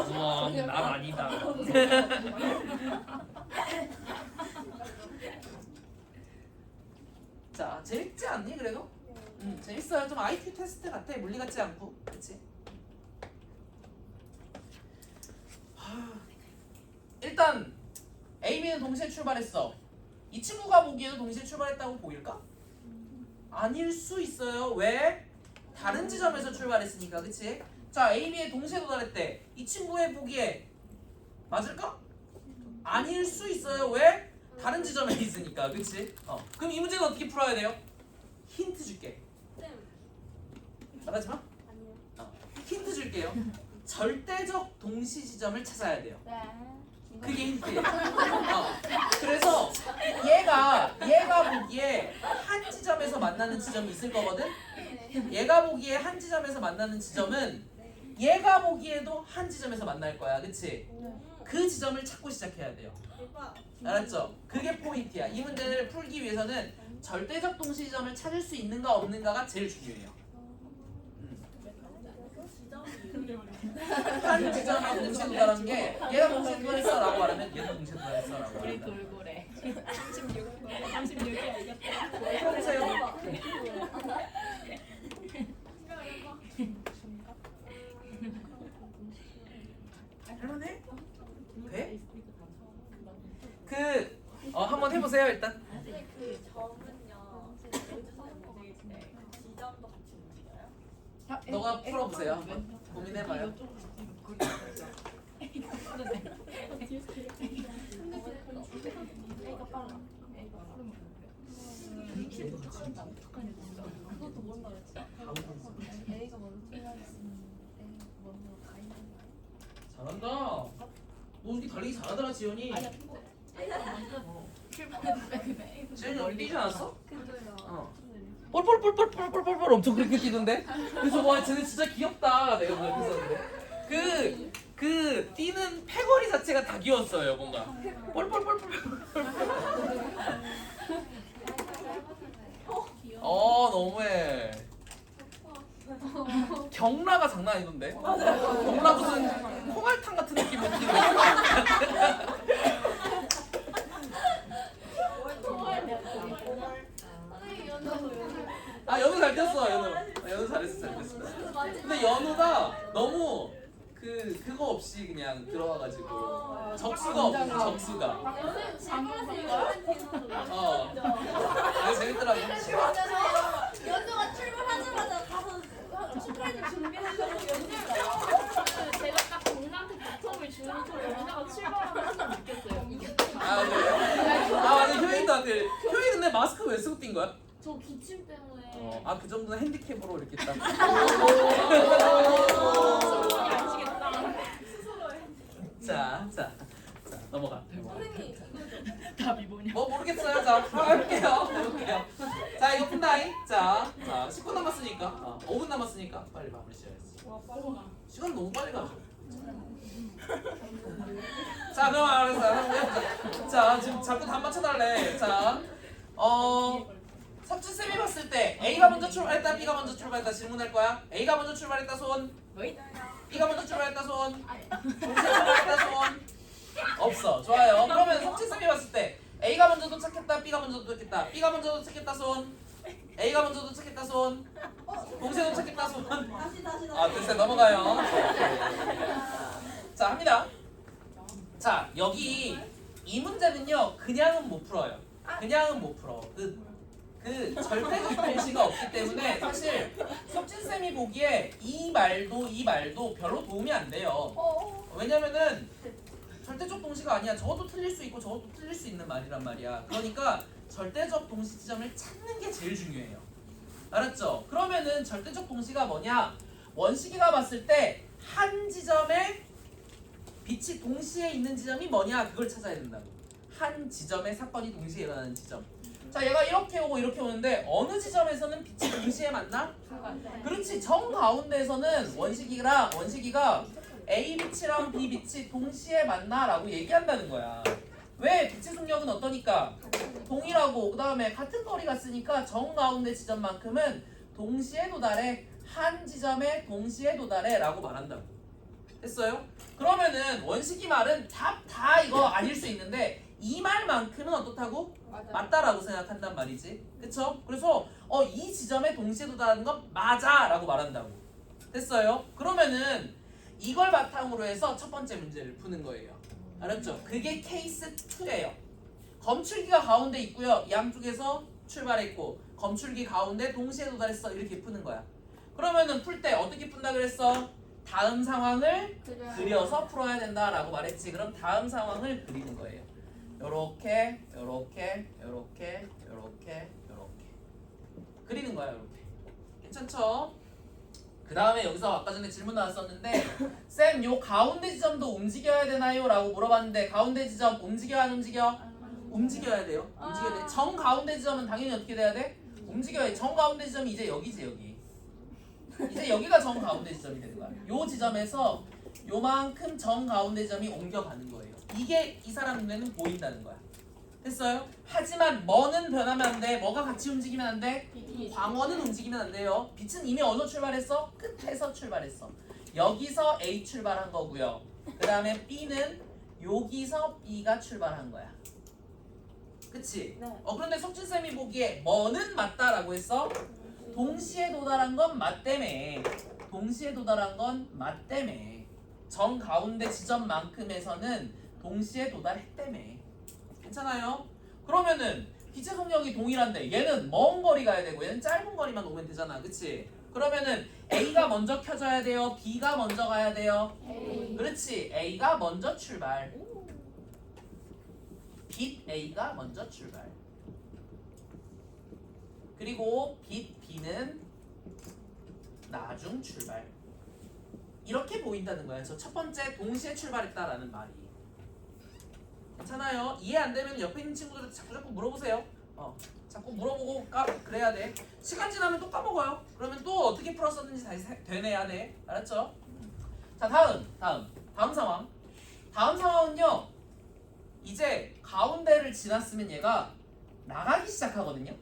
우와, 난 아니다. 자, 재밌지 않니 그래도? 재밌어요. 좀 IQ 테스트 같아. 물리 같지 않고, 그렇지? 일단 A, B는 동시에 출발했어. 이 친구가 보기에도 동시에 출발했다고 보일까? 아닐 수 있어요. 왜? 다른 지점에서 출발했으니까, 그치? 자, A, B에 동시에 도달했대. 이 친구의 보기에 맞을까? 아닐 수 있어요. 왜? 다른 지점에 있으니까, 그치? 그럼 이 문제는 어떻게 풀어야 돼요? 힌트 줄게. 쌤. 말하지 마. 아니요. 힌트 줄게요. 절대적 동시 지점을 찾아야 돼요. 네. 그게 힌트예요. 그래서 얘가 보기에 한 지점에서 만나는 지점이 있을 거거든. 얘가 보기에 한 지점에서 만나는 지점은 얘가 보기에도 한 지점에서 만날 거야, 그치? 그 지점을 찾고 시작해야 돼요. 대박. 알았죠? 그게 포인트야. 이 문제를 풀기 위해서는 절대적 동시 지점을 찾을 수 있는가 없는가가 제일 중요해요. 한 지점에 동시에 도달한 게 얘가 동시에 도달했어라고 말하면 얘도 동시에 도달했어라고 우리 말한다. 돌고래 36개 알겠다. 해보세요. 할만해? 돼? 한번 해보세요 일단. 근데 그 점은요. 지점도 같이 움직여요? 너가 풀어보세요 한번. 고민해봐요. A가 빨라. 그것도 뭔가 그랬지. A가 먼저 출발했으면 A가 먼저 가 있는 거야. 잘한다. 너 이렇게 달리기 잘하더라 지연이. 지연이 어디 뛰지 않았어? 그래요. 뻘뻘뻘뻘뻘뻘뻘 엄청 그렇게 뛰던데? 그래서 와 쟤네 진짜 귀엽다 내가 그랬었는데 그 뛰는 패거리 자체가 다 귀여웠어요 뭔가 뻘뻘뻘뻘 너무해. 경라가 장난 아니던데? 경라 무슨 콩알탕 같은 느낌으로 뛰는 잘 꼈어 연우. 연우 잘했어 잘했어. 근데 연우가 너무 그거 없이 그냥 들어와가지고 적수가 없어 적수가. 이거 재밌더라고. 연주가 출발하자마자 가서 축하해 준비하려고 연주가 제가 딱 동생한테 바텀을 주는 저 연애가 출발하는 순간 느꼈어요. 아 그래? 아 맞아 효인도 한테 효인 근데 마스크 왜 쓰고 뛴 거야? 저 기침 때문에. 아 그 정도는 핸디캡으로 이렇게 딱. 아시겠다. 자 넘어가. 선생님 답이 뭐냐? 뭐 모르겠어요. 자 할게요. 해볼게요. 자 이거 푼다잉. 자 10분 남았으니까 5분 남았으니까 빨리 마무리 지어야지. 와 빠르다. 시간 너무 빨리 가죠. 자 그럼 알았어요. 자 지금 자꾸 답 맞춰달래. 자 석준 쌤이 봤을 때 A가 먼저 출발했다, B가 먼저 출발했다 질문할 거야. A가 먼저 출발했다 손. B가 먼저 출발했다 손. 동시에 출발했다 손. 없어. 좋아요. 그러면 석준 쌤이 봤을 때 A가 먼저 도착했다, B가 먼저 도착했다, B가 먼저 도착했다 손. A가 먼저 도착했다 손. 동시에 도착했다 손. 다시 아 됐어요. 넘어가요. 자 합니다. 자 여기 이 문제는요 그냥은 못 풀어요. 그냥은 못 풀어. 그 절대적 동시가 없기 때문에 사실 석진 쌤이 보기에 이 말도 별로 도움이 안 돼요. 왜냐면은 절대적 동시가 아니야. 저것도 틀릴 수 있고 저것도 틀릴 수 있는 말이란 말이야. 그러니까 절대적 동시 지점을 찾는 게 제일 중요해요. 알았죠? 그러면은 절대적 동시가 뭐냐? 원식이가 봤을 때 한 지점에 빛이 동시에 있는 지점이 뭐냐? 그걸 찾아야 된다고. 한 지점에 사건이 동시에 일어나는 지점. 자, 얘가 이렇게 오고 이렇게 오는데 어느 지점에서는 빛이 동시에 만나? 그렇지. 정 가운데에서는 원식이가 A 빛이랑 B 빛이 동시에 만나라고 얘기한다는 거야. 왜? 빛의 속력은 어떠니까? 동일하고 그 다음에 같은 거리가 쓰니까 정 가운데 지점만큼은 동시에 도달해. 한 지점에 동시에 도달해 라고 말한다고. 됐어요? 그러면은 원식이 말은 다 이거 아닐 수 있는데 이 말만큼은 어떻다고? 맞다라고 생각한단 말이지. 그쵸? 그래서 이 지점에 동시에 도달하는 건 맞아 라고 말한다고. 됐어요? 그러면은 이걸 바탕으로 해서 첫 번째 문제를 푸는 거예요. 알았죠? 그게 케이스 2예요. 검출기가 가운데 있고요. 양쪽에서 출발했고 검출기 가운데 동시에 도달했어. 이렇게 푸는 거야. 그러면은 풀 때 어떻게 푼다 그랬어? 다음 상황을 그려서 풀어야 된다라고 말했지. 그럼 다음 상황을 그리는 거예요. 요렇게 그리는 거야. 요렇게. 괜찮죠? 그 다음에 여기서 아까 전에 질문 나왔었는데 쌤 요 가운데 지점도 움직여야 되나요? 라고 물어봤는데 가운데 지점 움직여 안 움직여? 움직여야 돼요. 움직여야 돼. 정 가운데 지점은 당연히 어떻게 돼야 돼? 움직여야 돼. 정 가운데 지점이 이제 여기지 여기. 이제 여기가 정 가운데 지점이 되는 거야. 요 지점에서 요만큼 정 가운데 지점이 옮겨가는 거예요. 이게 이 사람 눈에는 보인다는 거야. 됐어요? 하지만 뭐는 변하면 안 돼. 뭐가 같이 움직이면 안 돼? 광원은 움직이면 안 돼요. 빛은 이미 어디서 출발했어? 끝에서 출발했어. 여기서 A 출발한 거고요. 그 다음에 B는 여기서 B가 출발한 거야. 그치? 네. 그런데 석진쌤이 보기에 뭐는 맞다라고 했어? 동시에 도달한 건 맞다며. 동시에 도달한 건 맞다며. 정 가운데 지점만큼에서는 동시에 도달했다며. 괜찮아요? 그러면은 빛의 속력이 동일한데 얘는 먼 거리 가야 되고 얘는 짧은 거리만 오면 되잖아. 그치? 그러면은 A가 먼저 켜져야 돼요? B가 먼저 가야 돼요? 그렇지. A가 먼저 출발. 빛 A가 먼저 출발. 그리고 빛 B는 나중 출발. 이렇게 보인다는 거야. 저 첫 번째 동시에 출발했다라는 말이. 괜찮아요? 이해 안 되면 옆에 있는 친구들한테 자꾸 물어보세요. 자꾸 물어보고 그래야 돼. 시간 지나면 또 까먹어요. 그러면 또 어떻게 풀었었는지 다시 되뇌야 돼. 알았죠? 자 다음 상황. 다음 상황은요. 이제 가운데를 지났으면 얘가 나가기 시작하거든요.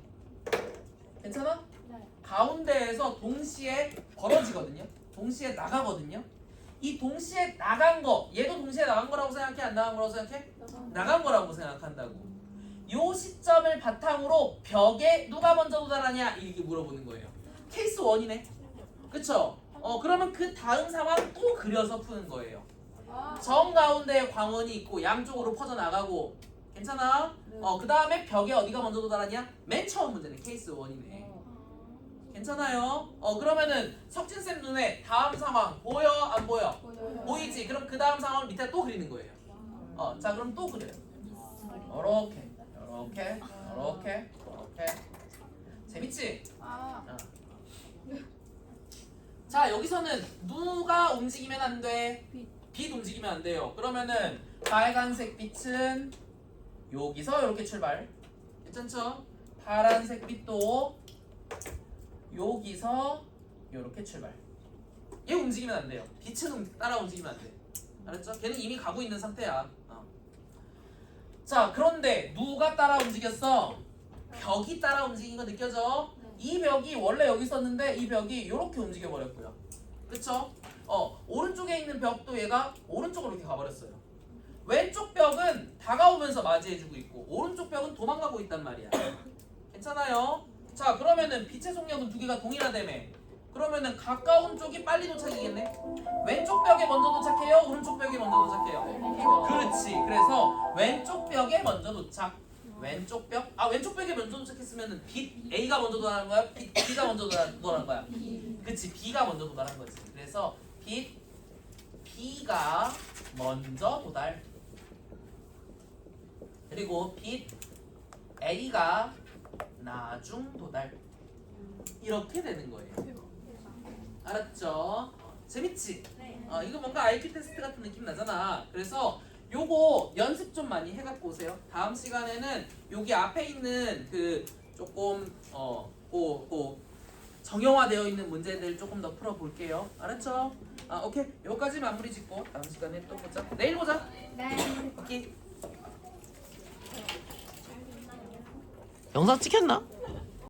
괜찮아? 네. 가운데에서 동시에 벌어지거든요. 동시에 나가거든요. 이 동시에 나간 거, 얘도 동시에 나간 거라고 생각해? 안 나간 거라고 생각해? 나간 거라고 생각한다고. 요 시점을 바탕으로 벽에 누가 먼저 도달하냐 이렇게 물어보는 거예요. 케이스 1이네. 그쵸? 그러면 그 다음 상황 또 그려서 푸는 거예요. 정 가운데에 광원이 있고 양쪽으로 퍼져나가고 괜찮아? 그 다음에 벽에 어디가 먼저 도달하냐? 맨 처음 문제네. 케이스 1이네. 괜찮아요? 그러면은 석진쌤 눈에 다음 상황 보여? 안 보여? 보이지? 그럼 그 다음 상황을 밑에 또 그리는 거예요. 자 그럼 또 그려요. 요렇게 요렇게 요렇게 요렇게. 재밌지? 자 여기서는 누가 움직이면 안 돼? 빛 움직이면 안 돼요. 그러면은 빨간색 빛은 여기서 이렇게 출발. 괜찮죠? 파란색 빛도 여기서 이렇게 출발. 얘 움직이면 안 돼요. 빛은 따라 움직이면 안 돼. 알았죠? 걔는 이미 가고 있는 상태야. 자 그런데 누가 따라 움직였어? 벽이 따라 움직인 거 느껴져? 이 벽이 원래 여기 있었는데 이 벽이 이렇게 움직여 버렸고요. 그쵸? 오른쪽에 있는 벽도 얘가 오른쪽으로 이렇게 가버렸어요. 왼쪽 벽은 다가오면서 맞이해주고 있고 오른쪽 벽은 도망가고 있단 말이야. 괜찮아요? 자 그러면은 빛의 속력은 두 개가 동일하다며. 그러면은 가까운 쪽이 빨리 도착이겠네. 왼쪽 벽에 먼저 도착해요? 오른쪽 벽에 먼저 도착해요? 그렇지. 그래서 왼쪽 벽에 먼저 도착. 왼쪽 벽? 왼쪽 벽에 먼저 도착했으면은 빛 A가 먼저 도달한 거야? 빛 B가 먼저 도달한 거야? 그치. B가 먼저 도달한 거지. 그래서 빛 B가 먼저 도달. 그리고 빛 A가 나중 도달. 이렇게 되는 거예요. 알았죠? 재밌지? 이거 뭔가 IQ 테스트 같은 느낌 나잖아. 그래서 요거 연습 좀 많이 해갖고 오세요. 다음 시간에는 여기 앞에 있는 그 조금 정형화되어 있는 문제들 조금 더 풀어볼게요. 알았죠? 오케이. 여기까지 마무리 짓고 다음 시간에 또 보자. 내일 보자. 네. 오케이. 영상 찍혔나?